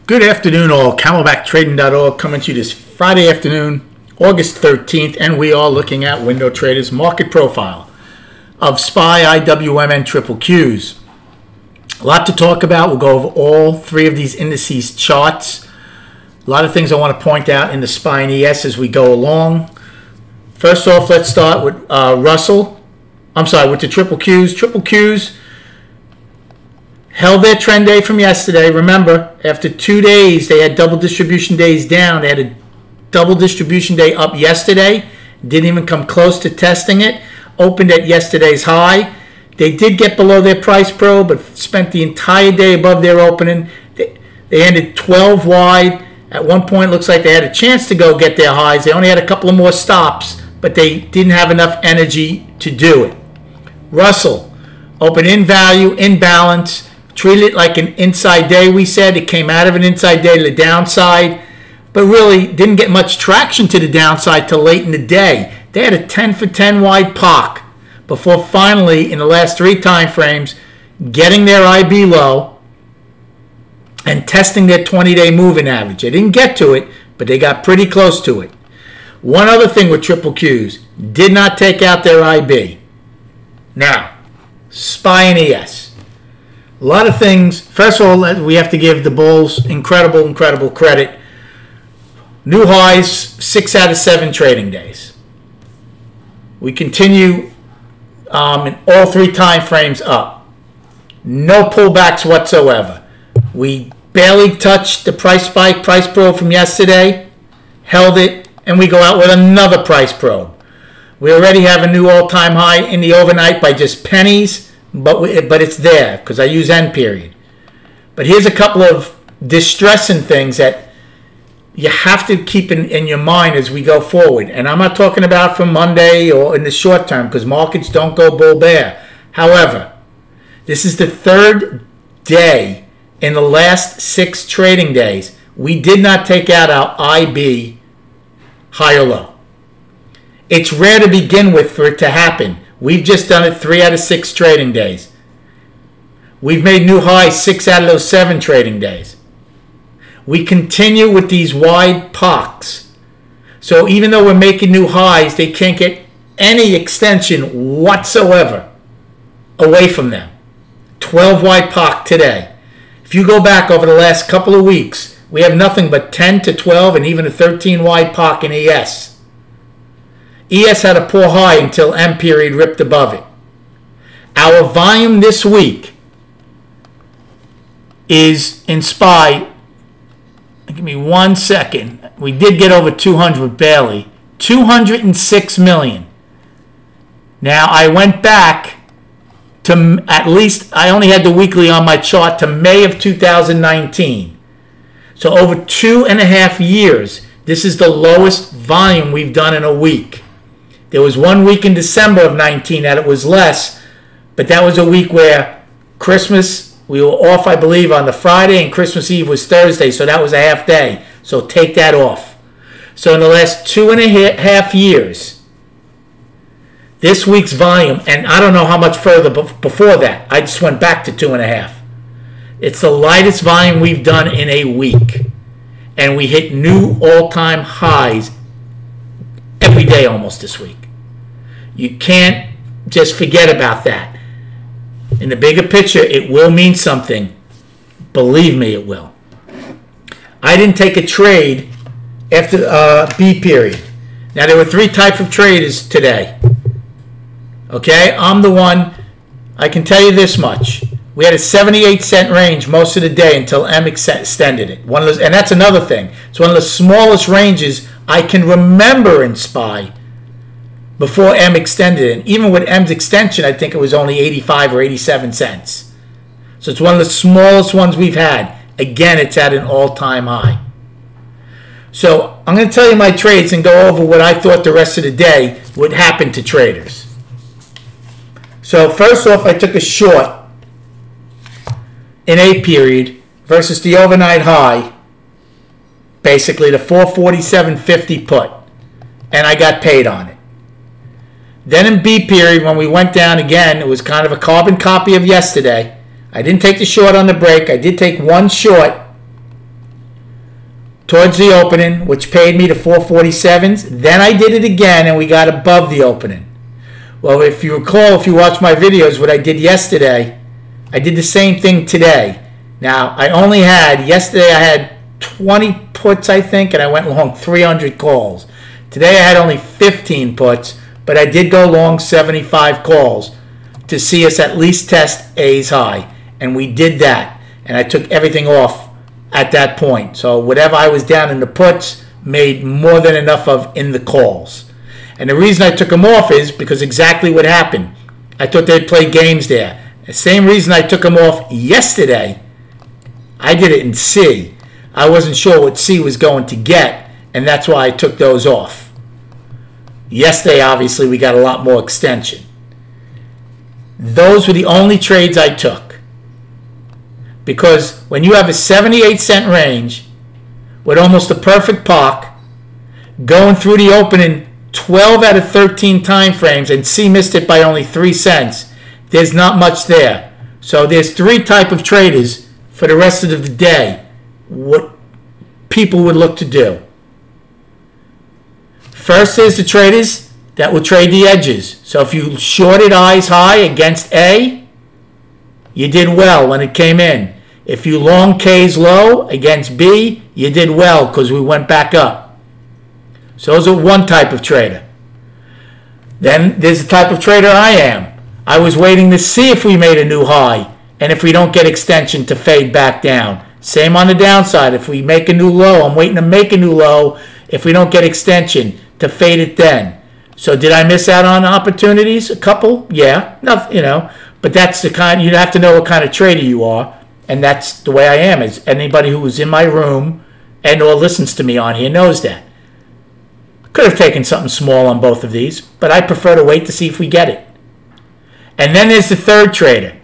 Good afternoon, all. CamelbackTrading.org coming to you this Friday afternoon, August 13th, and we are looking at Window Traders market profile of SPY, IWM, and Triple Qs. A lot to talk about. We'll go over all three of these indices charts. A lot of things I want to point out in the SPY and ES as we go along. First off, let's start with with the Triple Qs. Triple Qs held their trend day from yesterday. Remember, after 2 days, they had double distribution days down. They had a double distribution day up yesterday. Didn't even come close to testing it. Opened at yesterday's high. They did get below their price pro, but spent the entire day above their opening. They ended 12 wide. At one point, it looks like they had a chance to go get their highs. They only had a couple of more stops, but they didn't have enough energy to do it. Russell, open in value, in balance. Treated it like an inside day, we said. It came out of an inside day to the downside, but really didn't get much traction to the downside till late in the day. They had a 10 for 10 wide POC before finally, in the last three time frames, getting their IB low and testing their 20-day moving average. They didn't get to it, but they got pretty close to it. One other thing with Triple Qs, did not take out their IB. Now, SPY and ES. A lot of things. First of all, we have to give the bulls incredible credit. New highs, 6 out of 7 trading days. We continue in all three time frames up. No pullbacks whatsoever. We barely touched the price spike, price probe from yesterday, held it, and we go out with another price probe. We already have a new all-time high in the overnight by just pennies. But it's there because I use end period. But here's a couple of distressing things that you have to keep in your mind as we go forward. And I'm not talking about from Monday or in the short term because markets don't go bull bear. However, this is the third day in the last 6 trading days. We did not take out our IB high or low. It's rare to begin with for it to happen. We've just done it 3 out of 6 trading days. We've made new highs 6 out of those 7 trading days. We continue with these wide POCs. So even though we're making new highs, they can't get any extension whatsoever away from them. 12 wide POC today. If you go back over the last couple of weeks, we have nothing but 10 to 12 and even a 13 wide POC in ES. ES had a poor high until M period ripped above it. Our volume this week is in SPY. Give me 1 second. We did get over 200 barely. 206 million. Now I went back to at least, I only had the weekly on my chart to May of 2019. So over 2.5 years, this is the lowest volume we've done in a week. There was 1 week in December of 19 that it was less, but that was a week where Christmas, we were off, I believe, on the Friday, and Christmas Eve was Thursday, so that was a half day. So take that off. So in the last 2.5 years, this week's volume, and I don't know how much further before that, I just went back to 2.5. It's the lightest volume we've done in a week. And we hit new all-time highs every day almost this week. You can't just forget about that. In the bigger picture, it will mean something. Believe me, it will. I didn't take a trade after B period. Now, there were 3 types of traders today. Okay? I'm the one. I can tell you this much. We had a 78-cent range most of the day until M extended it. And that's another thing. It's one of the smallest ranges I can remember in SPY before M extended it. And even with M's extension, I think it was only 85 or 87 cents. So it's one of the smallest ones we've had. Again, it's at an all-time high. So I'm going to tell you my trades and go over what I thought the rest of the day would happen to traders. So first off, I took a short in A period versus the overnight high, basically the 447.50 put, and I got paid on it. Then in B period, when we went down again, it was kind of a carbon copy of yesterday. I didn't take the short on the break. I did take one short towards the opening, which paid me the 447s. Then I did it again, and we got above the opening. Well, if you recall, if you watch my videos, what I did yesterday, I did the same thing today. Now, yesterday I had 20 puts, I think, and I went long 300 calls. Today I had only 15 puts, but I did go long 75 calls to see us at least test A's high. And we did that. And I took everything off at that point. So whatever I was down in the puts, made more than enough of in the calls. And the reason I took them off is because exactly what happened. I thought they'd play games there. The same reason I took them off yesterday, I did it in C. I wasn't sure what C was going to get, and that's why I took those off. Yesterday, obviously, we got a lot more extension. Those were the only trades I took. Because when you have a 78-cent range with almost a perfect POC, going through the opening 12 out of 13 time frames, and C missed it by only 3 cents, there's not much there. So there's 3 types of traders for the rest of the day, what people would look to do. First is the traders that will trade the edges. So if you shorted I's high against A, you did well when it came in. If you long K's low against B, you did well because we went back up. So those are one type of trader. Then there's the type of trader I am. I was waiting to see if we made a new high, and if we don't get extension, to fade back down. Same on the downside. If we make a new low, I'm waiting to make a new low. If we don't get extension, to fade it then. So did I miss out on opportunities? A couple? Yeah. Nothing, but that's the kind, you have to know what kind of trader you are, and that's the way I am. As anybody who was in my room and or listens to me on here knows that. Could have taken something small on both of these, but I prefer to wait to see if we get it. And then there's the third trader.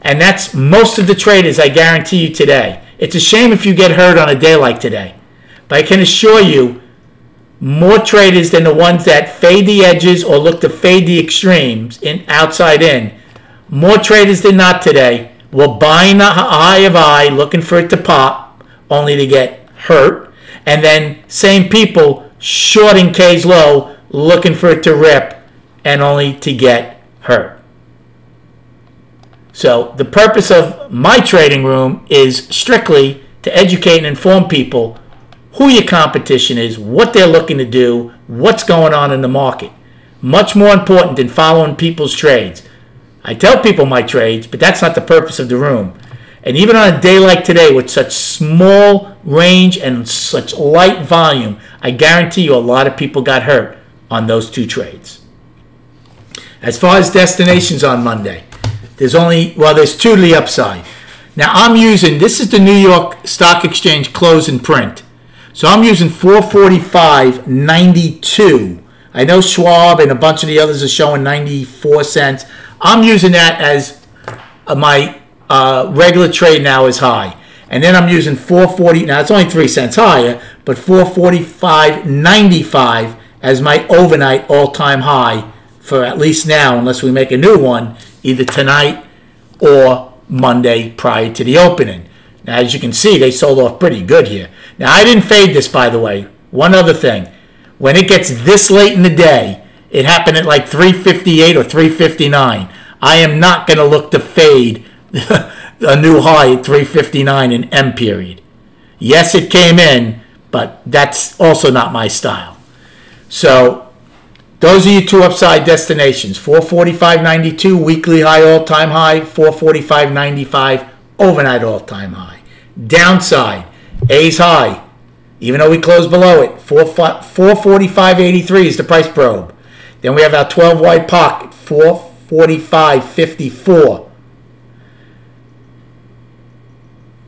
And that's most of the traders, I guarantee you today. It's a shame if you get hurt on a day like today. But I can assure you, more traders than the ones that fade the edges or look to fade the extremes outside in, more traders than not today will buy in the high of I, looking for it to pop, only to get hurt. And then same people shorting K's low, looking for it to rip, and only to get hurt. So the purpose of my trading room is strictly to educate and inform people who your competition is, what they're looking to do, what's going on in the market. Much more important than following people's trades. I tell people my trades, but that's not the purpose of the room. And even on a day like today with such small range and such light volume, I guarantee you a lot of people got hurt on those 2 trades. As far as destinations on Monday, there's 2 to the upside. Now I'm using, this is the New York Stock Exchange close and print. So I'm using 445.92. I know Schwab and a bunch of the others are showing 94 cents. I'm using that as my regular trade now is high. And then I'm using 440, now it's only 3 cents higher, but 445.95 as my overnight all-time high for at least now, unless we make a new one, either tonight or Monday prior to the opening. Now, as you can see, they sold off pretty good here. Now, I didn't fade this, by the way. One other thing. When it gets this late in the day, it happened at like 3:58 or 3:59. I am not going to look to fade a new high at 3:59 in M period. Yes, it came in, but that's also not my style. So those are your 2 upside destinations. 445.92 weekly high, all-time high. 445.95 overnight all-time high. Downside, A's high, even though we closed below it. 445.83 is the price probe. Then we have our 12 wide pocket, 445.54.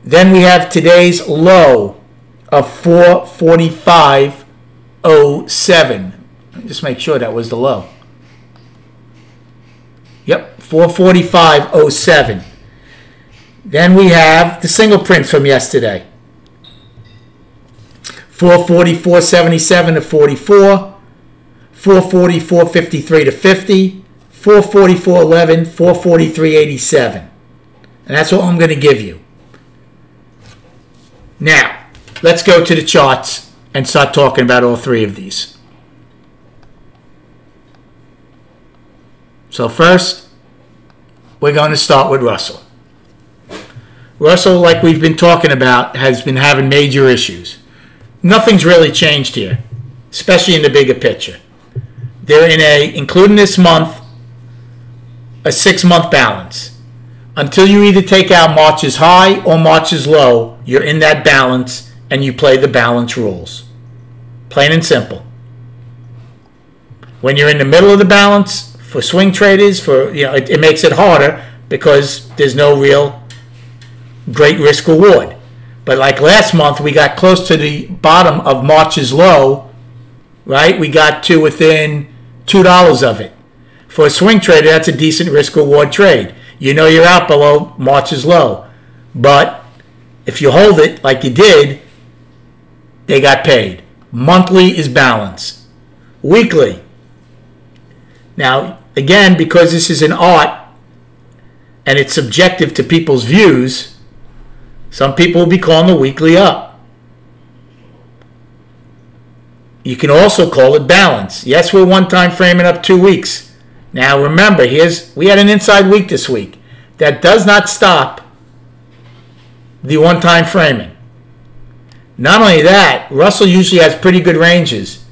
Then we have today's low of 445.07. Just make sure that was the low. Yep, 445.07. Then we have the single prints from yesterday. 444.77 to 44. 444.53 to 50. 444.11, 443.87. And that's what I'm going to give you. Now, let's go to the charts and start talking about all three of these. So first, we're going to start with Russell. Russell, like we've been talking about, has been having major issues. Nothing's really changed here, especially in the bigger picture. They're in including this month, a 6-month balance. Until you either take out March's high or March's low, you're in that balance and you play the balance rules. Plain and simple. When you're in the middle of the balance, for swing traders, it makes it harder because there's no real great risk reward. But like last month, we got close to the bottom of March's low, right? We got to within $2 of it. For a swing trader, that's a decent risk reward trade. You know you're out below March's low. But if you hold it like you did, they got paid. Monthly is balance. Weekly. Now, again, because this is an art and it's subjective to people's views, some people will be calling the weekly up. You can also call it balance. Yes, we're one time framing up 2 weeks. Now remember, we had an inside week this week. That does not stop the one-time framing. Not only that, Russell usually has pretty good ranges.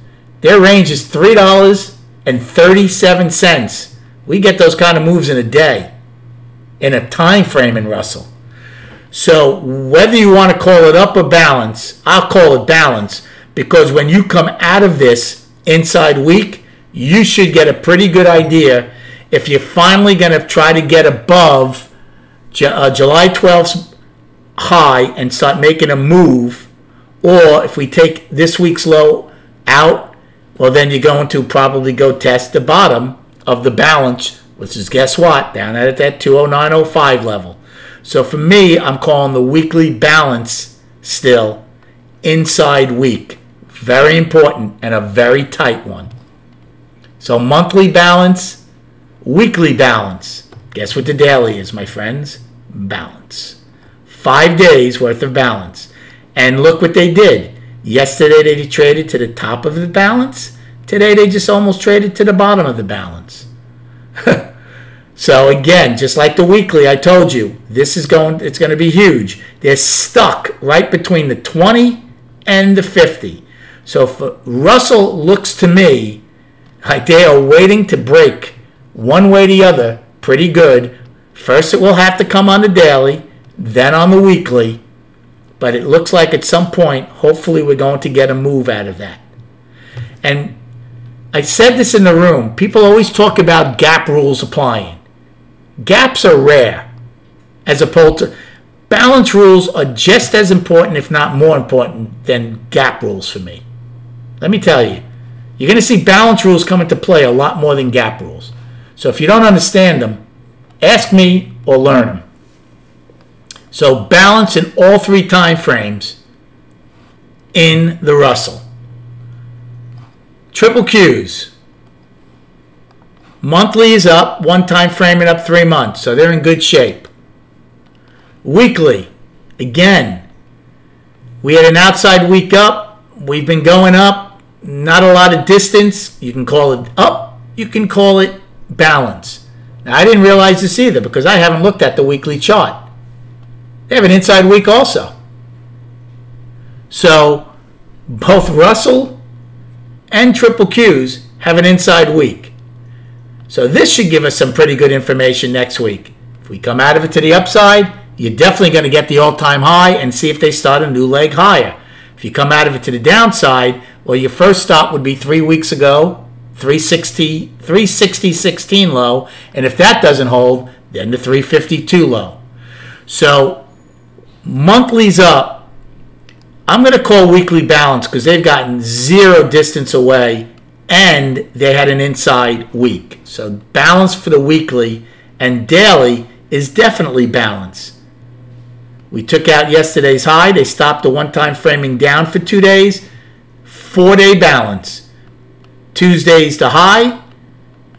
Their range is $3.37. We get those kind of moves in a day, in a time frame in Russell. So whether you want to call it up or balance, I'll call it balance, because when you come out of this inside week, you should get a pretty good idea if you're finally going to try to get above July 12th's high and start making a move, or if we take this week's low out, well, then you're going to probably go test the bottom of the balance, which is, guess what, down at that 209.05 level. So for me, I'm calling the weekly balance still inside week. Very important and a very tight one. So monthly balance, weekly balance. Guess what the daily is, my friends? Balance. 5 days worth of balance. And look what they did. Yesterday they traded to the top of the balance. Today they just almost traded to the bottom of the balance. So again, just like the weekly, I told you, it's going to be huge. They're stuck right between the 20 and the 50. So for Russell, looks to me like they are waiting to break one way or the other pretty good. First it will have to come on the daily, then on the weekly. But it looks like at some point, hopefully we're going to get a move out of that. And I said this in the room. People always talk about gap rules applying. Gaps are rare, as opposed to balance rules are just as important, if not more important, than gap rules for me. Let me tell you, you're going to see balance rules come into play a lot more than gap rules. So if you don't understand them, ask me or learn them. So balance in all 3 time frames in the Russell. Triple Qs. Monthly is up, one time framing up 3 months, so they're in good shape. Weekly, again, we had an outside week up. We've been going up, not a lot of distance. You can call it up, you can call it balance. Now, I didn't realize this either because I haven't looked at the weekly chart. They have an inside week also. So both Russell and Triple Qs have an inside week. So this should give us some pretty good information next week. If we come out of it to the upside, you're definitely going to get the all-time high and see if they start a new leg higher. If you come out of it to the downside, well, your first stop would be 3 weeks ago, 360.16 low, and if that doesn't hold, then the 352 low. So monthly's up. I'm going to call weekly balance because they've gotten 0 distance away and they had an inside week. So balance for the weekly, and daily is definitely balance. We took out yesterday's high. They stopped the one-time framing down for 2 days. 4-day balance. Tuesday's the high.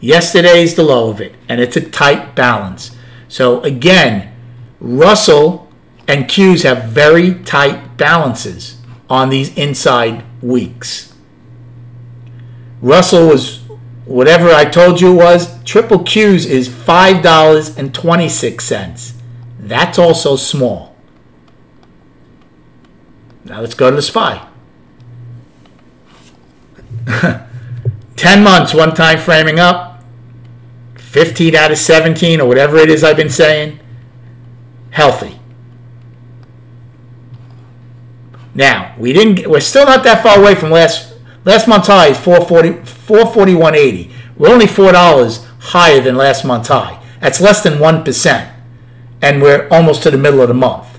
Yesterday's the low of it. And it's a tight balance. So again, Russell and Qs have very tight balances. on these inside weeks. Russell was whatever I told you it was. Triple Q's is $5.26. That's also small. Now let's go to the SPY. 10 months, one time framing up. 15 out of 17 or whatever it is I've been saying. Healthy. Now, we're still not that far away from last month's high is 441.80. We're only $4 higher than last month's high. That's less than 1%. And we're almost to the middle of the month.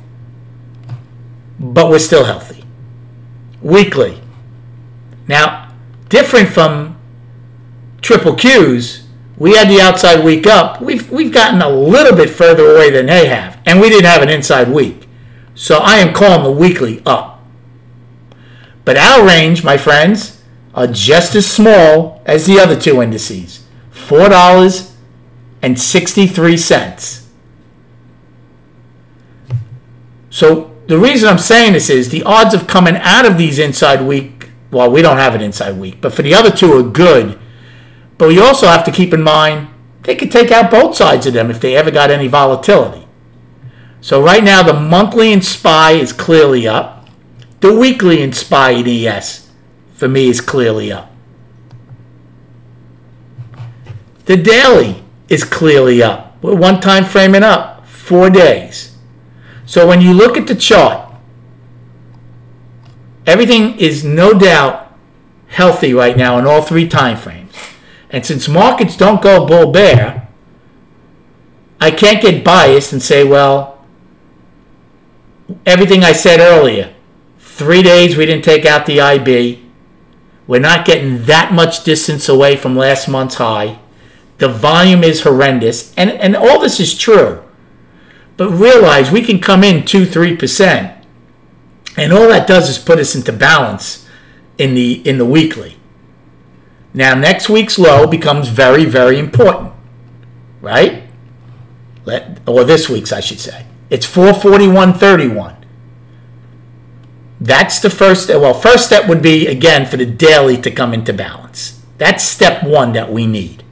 But we're still healthy. Weekly. Now, different from triple Qs, we had the outside week up. We've gotten a little bit further away than they have. And we didn't have an inside week. So I am calling the weekly up. But our range, my friends, are just as small as the other two indices. $4.63. So the reason I'm saying this is the odds of coming out of these inside week, well, we don't have an inside week, but for the other two are good. But we also have to keep in mind they could take out both sides of them if they ever got any volatility. So right now the monthly in SPY is clearly up. The weekly in SPY and ES for me is clearly up. The daily is clearly up. We're one time framing up 4 days. So when you look at the chart, everything is no doubt healthy right now in all 3 time frames. And since markets don't go bull bear, I can't get biased and say, well, everything I said earlier, 3 days we didn't take out the IB. We're not getting that much distance away from last month's high. The volume is horrendous. And all this is true. But realize we can come in 2-3%. And all that does is put us into balance in the weekly. Now, next week's low becomes very, very important, right? Or this week's, I should say. It's 441.31. That's the first step. Well, first step would be, again, for the daily to come into balance. That's step 1 that we need.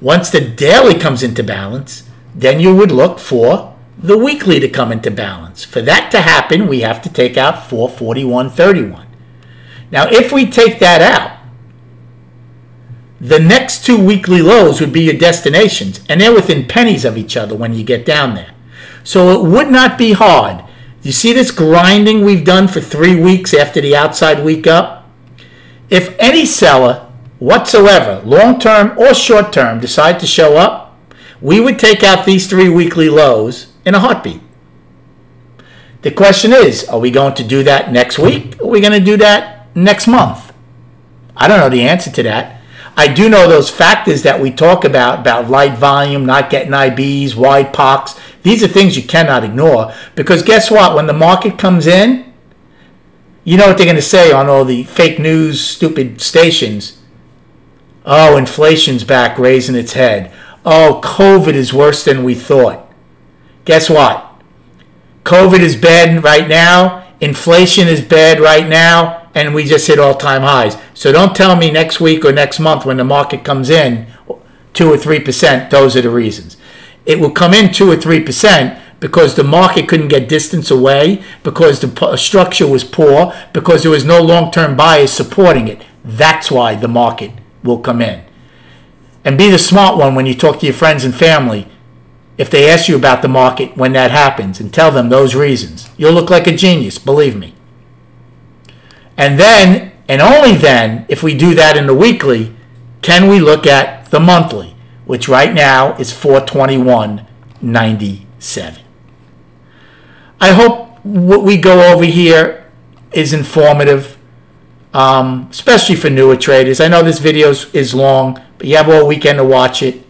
Once the daily comes into balance, then you would look for the weekly to come into balance. For that to happen, we have to take out 441.31. Now, if we take that out, the next 2 weekly lows would be your destinations, and they're within pennies of each other when you get down there. So it would not be hard. You see this grinding we've done for 3 weeks after the outside week up? If any seller whatsoever, long-term or short-term, decide to show up, we would take out these 3 weekly lows in a heartbeat. The question is, are we going to do that next week? Or are we going to do that next month? I don't know the answer to that. I do know those factors that we talk about light volume, not getting IBs, wide POCs. These are things you cannot ignore. Because guess what? When the market comes in, you know what they're going to say on all the fake news, stupid stations. Oh, inflation's back, raising its head. Oh, COVID is worse than we thought. Guess what? COVID is bad right now. Inflation is bad right now. And we just hit all-time highs. So don't tell me next week or next month when the market comes in 2 or 3%, those are the reasons. It will come in 2 or 3% because the market couldn't get distance away, because the structure was poor, because there was no long-term buyers supporting it. That's why the market will come in. And be the smart one when you talk to your friends and family if they ask you about the market when that happens, and tell them those reasons. You'll look like a genius, believe me. And then, and only then, if we do that in the weekly, can we look at the monthly, which right now is 421.97. I hope what we go over here is informative, especially for newer traders. I know this video is long, but you have all weekend to watch it.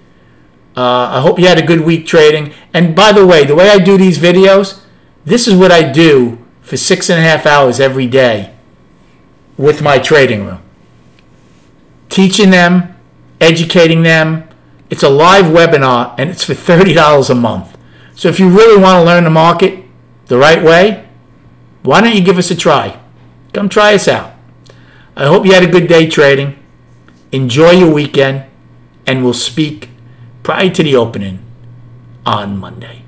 I hope you had a good week trading. And by the way I do these videos, this is what I do for 6.5 hours every day with my trading room. Teaching them, educating them. It's a live webinar, and it's for $30 a month. So if you really want to learn the market the right way, Why don't you give us a try? Come try us out. I hope you had a good day trading. Enjoy your weekend, and we'll speak prior to the opening on Monday.